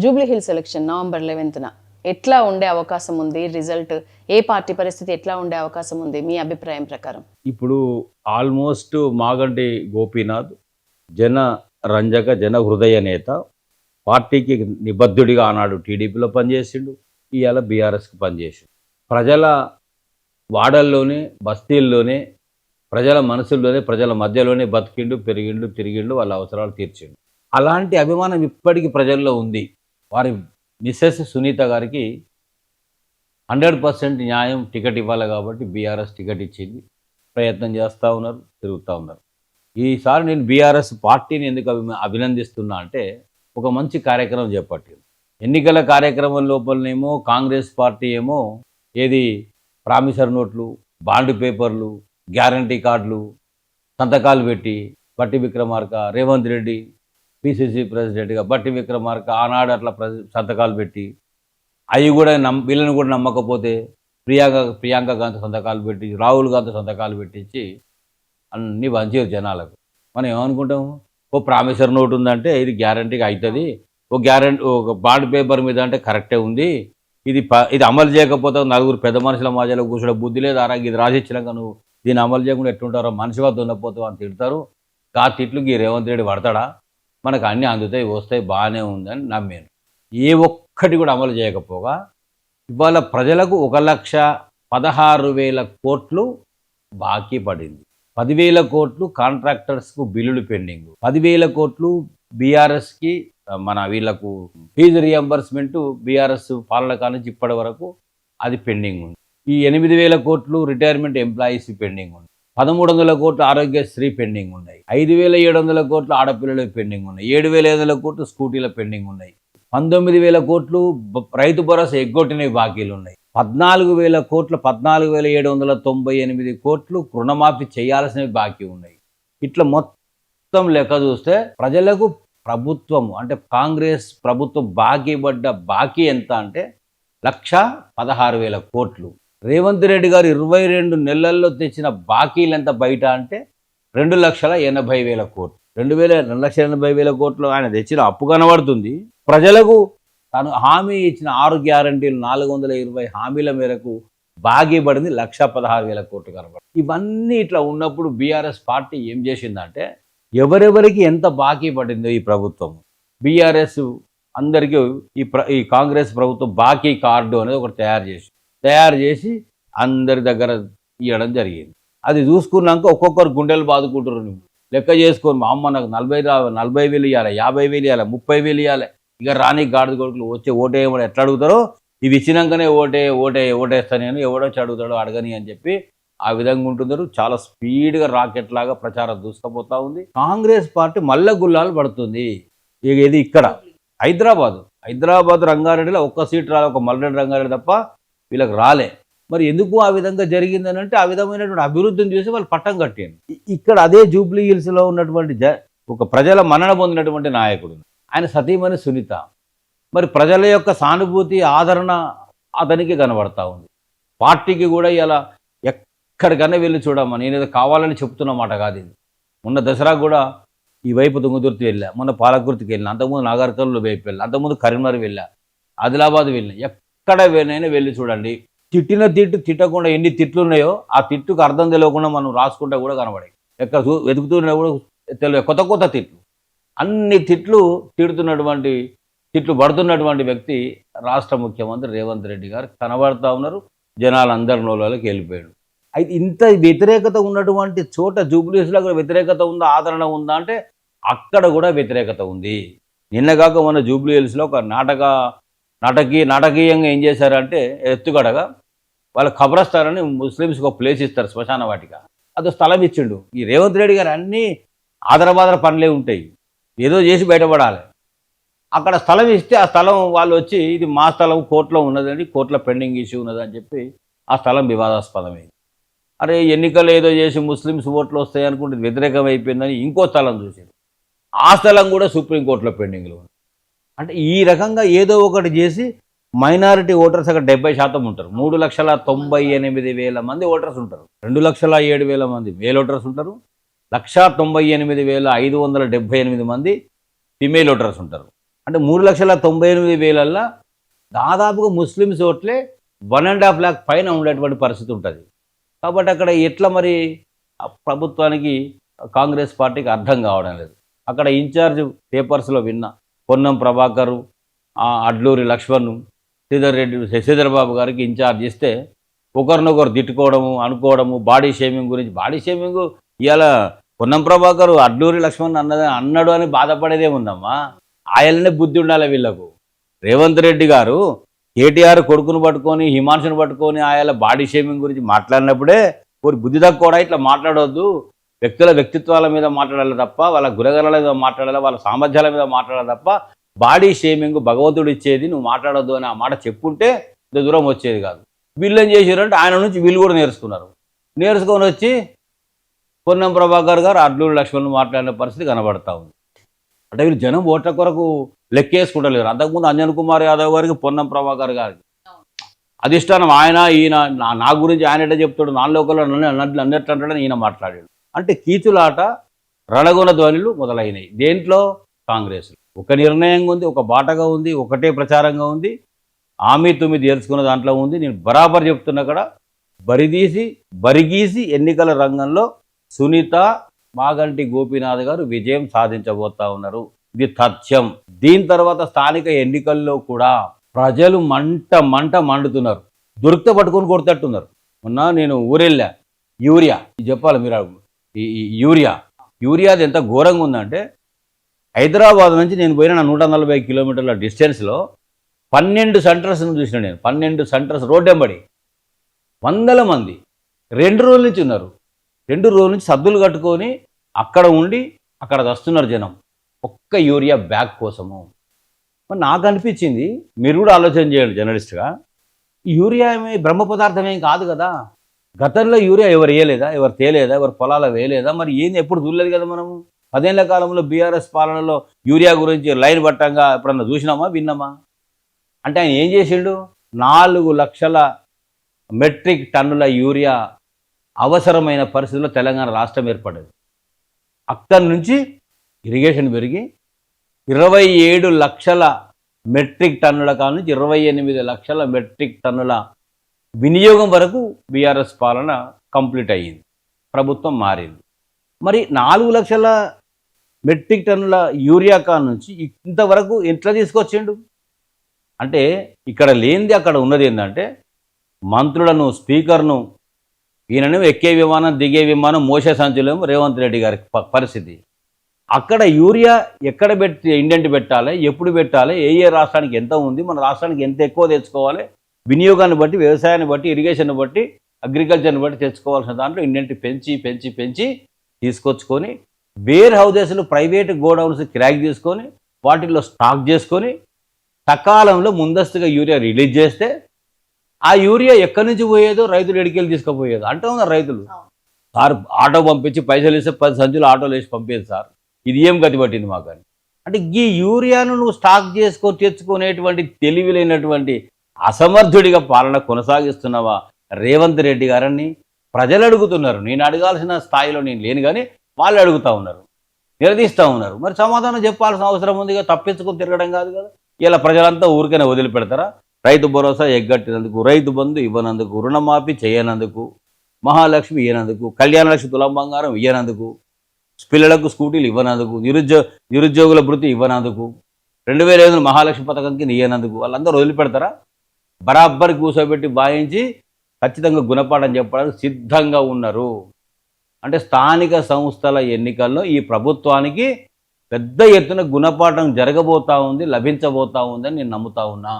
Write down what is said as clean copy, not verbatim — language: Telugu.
జూబ్లీ హిల్స్ ఎలక్షన్ నవంబర్ 11న ఎట్లా ఉండే అవకాశం ఉంది? రిజల్ట్ ఏ పార్టీ పరిస్థితి ఎట్లా ఉండే అవకాశం ఉంది మీ అభిప్రాయం ప్రకారం? ఇప్పుడు ఆల్మోస్ట్ మాగంటి గోపీనాథ్ జన రంజక జన హృదయ నేత. పార్టీకి నిబద్ధుడిగా ఆనాడు టీడీపీలో పనిచేసిండు, ఇవాళ బీఆర్ఎస్కి పనిచేసిండు. ప్రజల వాడల్లోనే, బస్తీల్లోనే, ప్రజల మనసుల్లోనే, ప్రజల మధ్యలోనే బతికిండు, పెరిగిండు, తిరిగిండు, వాళ్ళ అవసరాలు తీర్చిండు. అలాంటి అభిమానం ఇప్పటికీ ప్రజల్లో ఉంది. వారి మిస్సెస్ సునీత గారికి 100% న్యాయం టికెట్ ఇవ్వాలి కాబట్టి బీఆర్ఎస్ టికెట్ ఇచ్చింది. ప్రయత్నం చేస్తూ ఉన్నారు, తిరుగుతూ ఉన్నారు. ఈసారి నేను బీఆర్ఎస్ పార్టీని ఎందుకు అభినందిస్తున్నా అంటే, ఒక మంచి కార్యక్రమం చేపట్టింది. ఎన్నికల కార్యక్రమం లోపలనేమో కాంగ్రెస్ పార్టీ ఏమో ఏది ప్రామిసర్ నోట్లు, బాండ్ పేపర్లు, గ్యారంటీ కార్డులు, సంతకాలు పెట్టి బట్టి విక్రమార్క, రేవంత్ రెడ్డి పిసిసి ప్రెసిడెంట్గా బట్టి విక్రమార్క ఆనాడు అట్లా సంతకాలు పెట్టి, అవి కూడా వీళ్ళని కూడా నమ్మకపోతే ప్రియాంక గాంధీ సంతకాలు పెట్టి, రాహుల్ గాంధీ సంతకాలు పెట్టించి అన్నీ పంచారు జనాలకు. మనం ఏమనుకుంటాము, ఓ ప్రామిసర్ నోట్ ఉందంటే ఇది గ్యారంటీగా అవుతుంది, ఒక బాండ్ పేపర్ మీద అంటే కరెక్టే ఉంది, ఇది అమలు చేయకపోతే నలుగురు పెద్ద మనుషుల మధ్యలో కూర్చోడం బుద్ధి లేదు, ఇది రాసిచ్చినాక నువ్వు దీన్ని అమలు చేయకుండా ఎట్లుంటారో మనిషిగా దున్నపోతావు అని తిడతారు. ఆ తిట్లుకి ఈ రేవంత్ రెడ్డి పడతాడా? మనకు అన్నీ అందుతాయి, వస్తాయి, బాగానే ఉందని నమ్మాను. ఏ ఒక్కటి కూడా అమలు చేయకపోగా ఇవాళ ప్రజలకు 1,16,000 కోట్లు బాకీ పడింది. 10,000 కోట్లు కాంట్రాక్టర్స్కు బిల్లులు పెండింగ్, 10,000 కోట్లు బీఆర్ఎస్కి వీళ్లకు ఫీజు రియంబర్స్మెంటు బీఆర్ఎస్ పాలన కానుంచి ఇప్పటి వరకు అది పెండింగ్ ఉంది. ఈ 8,000 కోట్లు రిటైర్మెంట్ ఎంప్లాయీస్ పెండింగ్ ఉంది. 1,300 కోట్లు ఆరోగ్యశ్రీ పెండింగ్ ఉన్నాయి. 5,700 కోట్లు ఆడపిల్లలు పెండింగ్ ఉన్నాయి. 7,500 కోట్లు స్కూటీల పెండింగ్ ఉన్నాయి. 19,000 కోట్లు రైతు భరోసా ఎగ్గొట్టినవి బాకీలు ఉన్నాయి. 14,000 కోట్లు 14,798 కోట్లు రుణమాఫీ చేయాల్సినవి బాకీ ఉన్నాయి. ఇట్లా మొత్తం లెక్క చూస్తే ప్రజలకు ప్రభుత్వం అంటే కాంగ్రెస్ ప్రభుత్వం బాకీ ఎంత అంటే 1,16,000 కోట్లు. రేవంత్ రెడ్డి గారు 22 నెలల్లో తెచ్చిన బాకీలు ఎంత బయట అంటే 2,80,000 కోట్లు. 2,80,000 కోట్లు ఆయన తెచ్చిన అప్పు కనబడుతుంది. ప్రజలకు తాను హామీ ఇచ్చిన 6 గ్యారంటీలు 420 హామీల మేరకు బాకీ పడింది 1,16,000 కోట్లు కనబడుతుంది. ఇవన్నీ ఇట్లా ఉన్నప్పుడు బీఆర్ఎస్ పార్టీ ఏం చేసిందంటే, ఎవరెవరికి ఎంత బాకీ పడిందో ఈ ప్రభుత్వం, బీఆర్ఎస్ అందరికీ ఈ కాంగ్రెస్ ప్రభుత్వం బాకీ కార్డు అనేది ఒకటి తయారు చేసి అందరి దగ్గర ఇవ్వడం జరిగింది. అది చూసుకున్నాక ఒక్కొక్కరు గుండెలు బాదుకుంటారు. లెక్క చేసుకొని మా అమ్మ నాకు 40,000 ఇవ్వాలి, 50,000 ఇవ్వాలి, 30,000 ఇవ్వాలి, ఇక రాని గాడిద కొడుకులు వచ్చే ఓటేయమని ఎట్లా అడుగుతారో, ఇవి ఇచ్చినాకనే ఓటేస్తాను నేను, ఎవడొచ్చి అడుగుతాడో అడగని అని చెప్పి ఆ విధంగా ఉంటున్నారు. చాలా స్పీడ్గా రాకెట్ లాగా ప్రచారం దూసుకుపోతూ ఉంది. కాంగ్రెస్ పార్టీ మల్ల గుల్లాలు పడుతుంది. ఇది ఇక్కడ హైదరాబాద్ రంగారెడ్డిలో ఒక్క సీట్ రాలే, ఒక మల్లరెడ్డి రంగారెడ్డి తప్ప వీళ్ళకి రాలే. మరి ఎందుకు ఆ విధంగా జరిగిందని అంటే, ఆ విధమైనటువంటి అభివృద్ధిని చూసి వాళ్ళు పట్టం కట్టారు. ఇక్కడ అదే జూబ్లీ హిల్స్లో ఉన్నటువంటి ఒక ప్రజల మన్నన పొందినటువంటి నాయకుడు ఆయన సతీమణి సునీత. మరి ప్రజల యొక్క సానుభూతి, ఆదరణ అతనికి కనబడతా ఉంది. పార్టీకి కూడా ఇలా ఎక్కడికన్నా వెళ్ళి చూడమ్మా, నేనేదో కావాలని చెప్తున్నమాట కాదు ఇది. మొన్న దసరా కూడా ఈ వైపు తుంగతుర్తి వెళ్ళా, మొన్న పాలకుర్తికి వెళ్ళిన, అంతకుముందు నాగర్కర్నూలు వైపు వెళ్ళా, అంతకుముందు కరీంనగర్ వెళ్ళా, ఆదిలాబాద్ వెళ్ళిన. ఎక్కడ వెళ్ళైనా వెళ్ళి చూడండి, తిట్టిన తిట్టకుండా ఎన్ని తిట్లు ఉన్నాయో ఆ తిట్టుకు అర్థం తెలియకుండా మనం రాసుకుంటా కూడా కనబడాయి. ఎక్కడ వెతుకుతున్నా కూడా తెలియదు, కొత్త తిట్లు. అన్ని తిట్లు పడుతున్నటువంటి వ్యక్తి రాష్ట్ర ముఖ్యమంత్రి రేవంత్ రెడ్డి గారు కనబడతా ఉన్నారు. జనాలందరి నోళ్ళకి వెళ్ళిపోయాడు. అయితే ఇంత వ్యతిరేకత ఉన్నటువంటి చోట జూబ్లీస్లో కూడా వ్యతిరేకత ఉందా, ఆదరణ ఉందా అంటే అక్కడ కూడా వ్యతిరేకత ఉంది. నిన్నగాక మన జూబ్లీ హిల్స్లో ఒక నాటకీయంగా ఏం చేశారంటే, ఎత్తుగడగా వాళ్ళ ఖబరస్థానని ముస్లిమ్స్కి ఒక ప్లేస్ ఇస్తారు, శ్మశాన వాటిక, అది స్థలం ఇచ్చిండు. ఈ రేవంత్ రెడ్డి గారు అన్నీ ఆదరబాదర పనులే ఉంటాయి, ఏదో చేసి బయటపడాలి. అక్కడ స్థలం ఇస్తే ఆ స్థలం వాళ్ళు వచ్చి ఇది మా స్థలం కోర్టులో ఉన్నదని, కోర్టులో పెండింగ్ ఇష్యూ ఉన్నదని చెప్పి ఆ స్థలం వివాదాస్పదమైంది. అరే ఎన్నికలు ఏదో చేసి ముస్లిమ్స్ ఓట్లు వస్తాయి అనుకుంటే వ్యతిరేకం అయిపోయిందని ఇంకో స్థలం చూసారు. ఆ స్థలం కూడా సుప్రీంకోర్టులో పెండింగ్లో ఉంది. అంటే ఈ రకంగా ఏదో ఒకటి చేసి మైనారిటీ ఓటర్స్ అక్కడ 70% ఉంటారు. 3,98,000 మంది ఓటర్స్ ఉంటారు. 2,07,000 మంది మేల్ ఓటర్స్ ఉంటారు. 1,98,578 మంది ఫిమేల్ ఓటర్స్ ఉంటారు. అంటే 3,98,000 దాదాపుగా ముస్లిమ్స్ ఓట్లే 1.5 lakh పైన ఉండేటువంటి పరిస్థితి ఉంటుంది. కాబట్టి అక్కడ ఎట్లా మరి ఆ ప్రభుత్వానికి కాంగ్రెస్ పార్టీకి అర్థం కావడం లేదు. అక్కడ ఇన్ఛార్జ్ పేపర్స్లో విన్నా పొన్నం ప్రభాకరు, అడ్లూరి లక్ష్మణ్, శ్రీధర్బాబు గారికి ఇన్ఛార్జ్ ఇస్తే ఒకరినొకరు తిట్టుకోవడము, అనుకోవడము, బాడీ షేమింగ్ గురించి. బాడీ షేమింగ్ ఇవాళ పొన్నం ప్రభాకర్ అడ్లూరి లక్ష్మణ్ అన్నాడు అని బాధపడేదేముందమ్మా. ఆయననే బుద్ధి ఉండాలి వీళ్ళకు. రేవంత్ రెడ్డి గారు కేటీఆర్ కొడుకును పట్టుకొని హిమాంశుని పట్టుకొని ఆయన బాడీ షేమింగ్ గురించి మాట్లాడినప్పుడే ఒక బుద్ధి తక్కువ ఇట్లా మాట్లాడవద్దు, వ్యక్తుల వ్యక్తిత్వాల మీద మాట్లాడాలి తప్ప, వాళ్ళ గుణగణాల మీద మాట్లాడాలి, వాళ్ళ సామర్థ్యాల మీద మాట్లాడాలి తప్ప బాడీ షేమింగ్ భగవంతుడు ఇచ్చేది నువ్వు మాట్లాడొద్దు అని ఆ మాట చెప్పుంటే ఇంత దూరం వచ్చేది కాదు. వీళ్ళు ఏం చేశారంటే ఆయన నుంచి వీళ్ళు కూడా నేర్చుకున్నారు. నేర్చుకొని వచ్చి పొన్నం ప్రభాకర్ గారు అడ్లూరి లక్ష్మణ్ మాట్లాడిన పరిస్థితి కనబడతా ఉంది. అంటే వీళ్ళు జనం ఓట్ల కొరకు లెక్కేసుకుంటలేరు. అంతకుముందు అంజన్ కుమార్ యాదవ్ గారికి, పొన్నం ప్రభాకర్ గారికి అధిష్టానం ఆయన ఈయన నా గురించి ఆయన ఎట్లా చెప్తాడు, నా లోకల్లో అన్నట్లు అంటాడని ఈయన మాట్లాడాడు. అంటే కీచులాట, రణగుణ ధ్వనులు మొదలైనవి. దేంట్లో? కాంగ్రెస్ ఒక నిర్ణయంగా ఉంది, ఒక బాటగా ఉంది, ఒకటే ప్రచారంగా ఉంది, ఆమె తొమ్మిది ఏర్చుకున్న దాంట్లో ఉంది. నేను బరాబర్ చెప్తున్నా అక్కడ బరిగీసి ఎన్నికల రంగంలో సునీత, మాగంటి గోపీనాథ్ గారు విజయం సాధించబోతా ఉన్నారు. ఇది తథ్యం. దీని తర్వాత స్థానిక ఎన్నికల్లో కూడా ప్రజలు మండుతున్నారు. దొరికితే పట్టుకొని కొడుతట్టున్నారు. మొన్న నేను ఊరెళ్ళా, యూరియా ఇది చెప్పాలి మీరు, ఈ యూరియాది ఎంత ఘోరంగా ఉందంటే హైదరాబాద్ నుంచి నేను పోయిన 140 కిలోమీటర్ల డిస్టెన్స్లో 12 సెంటర్స్ను చూసిన నేను. 12 సెంటర్స్ రోడ్డెంబడి వందల మంది 2 రోజుల నుంచి ఉన్నారు. 2 రోజుల నుంచి సద్దులు కట్టుకొని అక్కడ ఉండి అక్కడ వస్తున్నారు జనం ఒక్క యూరియా బ్యాగ్ కోసము. మరి నాకు అనిపించింది, మీరు కూడా ఆలోచన చేయండి జర్నలిస్ట్గా, యూరియా ఏమి బ్రహ్మ పదార్థం ఏం కాదు కదా. గతంలో యూరియా ఎవరు వేయలేదా, ఎవరు తేలేదా, ఎవరు పొలాలు వేయలేదా? మరి ఏంది ఎప్పుడు చూడలేదు కదా మనము. 10 ఏళ్ల కాలంలో బీఆర్ఎస్ పాలనలో యూరియా గురించి లైన్ పట్టంగా ఎప్పుడన్నా చూసినామా, విన్నామా? అంటే ఆయన ఏం చేసిండు? 4 లక్షల మెట్రిక్ టన్నుల యూరియా అవసరమైన పరిస్థితుల్లో తెలంగాణ రాష్ట్రం ఏర్పడ్డది. అక్కడి నుంచి ఇరిగేషన్ పెరిగి 27 లక్షల మెట్రిక్ టన్నుల కాడ నుంచి 28 లక్షల మెట్రిక్ టన్నుల వినియోగం వరకు బీఆర్ఎస్ పాలన కంప్లీట్ అయ్యింది. ప్రభుత్వం మారింది. మరి 4 లక్షల మెట్రిక్ టన్నుల యూరియా కాడ నుంచి ఇంతవరకు ఎట్లా తీసుకొచ్చిండు? అంటే ఇక్కడ లేనిది అక్కడ ఉన్నది ఏంటంటే మంత్రులను, స్పీకర్ను, ఈయనను ఎక్కే విమానం, దిగే విమానం, మోసే సంచులేమో రేవంత్ రెడ్డి గారి పరిస్థితి. అక్కడ యూరియా ఎక్కడ పెట్టి ఇండెంట్ పెట్టాలి, ఎప్పుడు పెట్టాలి, ఏ రాష్ట్రానికి ఎంత ఉంది, మన రాష్ట్రానికి ఎంత ఎక్కువ తెచ్చుకోవాలి, వినియోగాన్ని బట్టి, వ్యవసాయాన్ని బట్టి, ఇరిగేషన్ని బట్టి, అగ్రికల్చర్ని బట్టి తెచ్చుకోవాల్సిన దాంట్లో ఇండెంట్ పెంచి తీసుకొచ్చుకొని వేర్ హౌజెస్లు, ప్రైవేట్ గోడౌన్స్ కిరాయికి తీసుకొని వాటిల్లో స్టాక్ చేసుకొని సకాలంలో ముందస్తుగా యూరియా రిలీజ్ చేస్తే ఆ యూరియా ఎక్కడి నుంచి పోయేదో రైతులు ఎడికెళ్ళి తీసుకుపోయేదో అంటూ ఉన్నారు రైతులు. సార్ ఆటో పంపించి పైసలు ఇస్తే 10 సంచులు ఆటోలు వేసి పంపేది సార్, ఇది ఏం గతి పట్టింది మాకు అని. అంటే ఈ యూరియాను నువ్వు స్టాక్ చేసుకొని తెచ్చుకునేటువంటి తెలివిలేనటువంటి అసమర్థుడిగా పాలన కొనసాగిస్తున్నావా రేవంత్ రెడ్డి గారని ప్రజలు అడుగుతున్నారు. నేను అడగాల్సిన స్థాయిలో నేను లేను కానీ వాళ్ళు అడుగుతూ ఉన్నారు, నిలదీస్తూ ఉన్నారు. మరి సమాధానం చెప్పాల్సిన అవసరం ఉందిగా, తప్పించుకొని తిరగడం కాదు కదా. ఇలా ప్రజలంతా ఊరికైనా వదిలిపెడతారా? రైతు భరోసా ఎగ్గట్టినందుకు, రైతు బంధు ఇవ్వనందుకు, రుణమాఫీ చేయనందుకు, మహాలక్ష్మి ఇవ్వనందుకు, కళ్యాణ లక్ష్మి తులం బంగారం ఇవ్వనందుకు, పిల్లలకు స్కూటీలు ఇవ్వనందుకు, నిరుద్యోగుల భృతి ఇవ్వనందుకు, 2005 మహాలక్ష్మి పథకం కింద ఇవ్వనందుకు వాళ్ళందరూ వదిలిపెడతారా? బరాబ్బరి కూర్చోబెట్టి బాయించి ఖచ్చితంగా గుణపాఠం చెప్పడానికి సిద్ధంగా ఉన్నారు. అంటే స్థానిక సంస్థల ఎన్నికల్లో ఈ ప్రభుత్వానికి పెద్ద ఎత్తున గుణపాఠం జరగబోతా ఉంది, లభించబోతా ఉందని నేను నమ్ముతా ఉన్నా.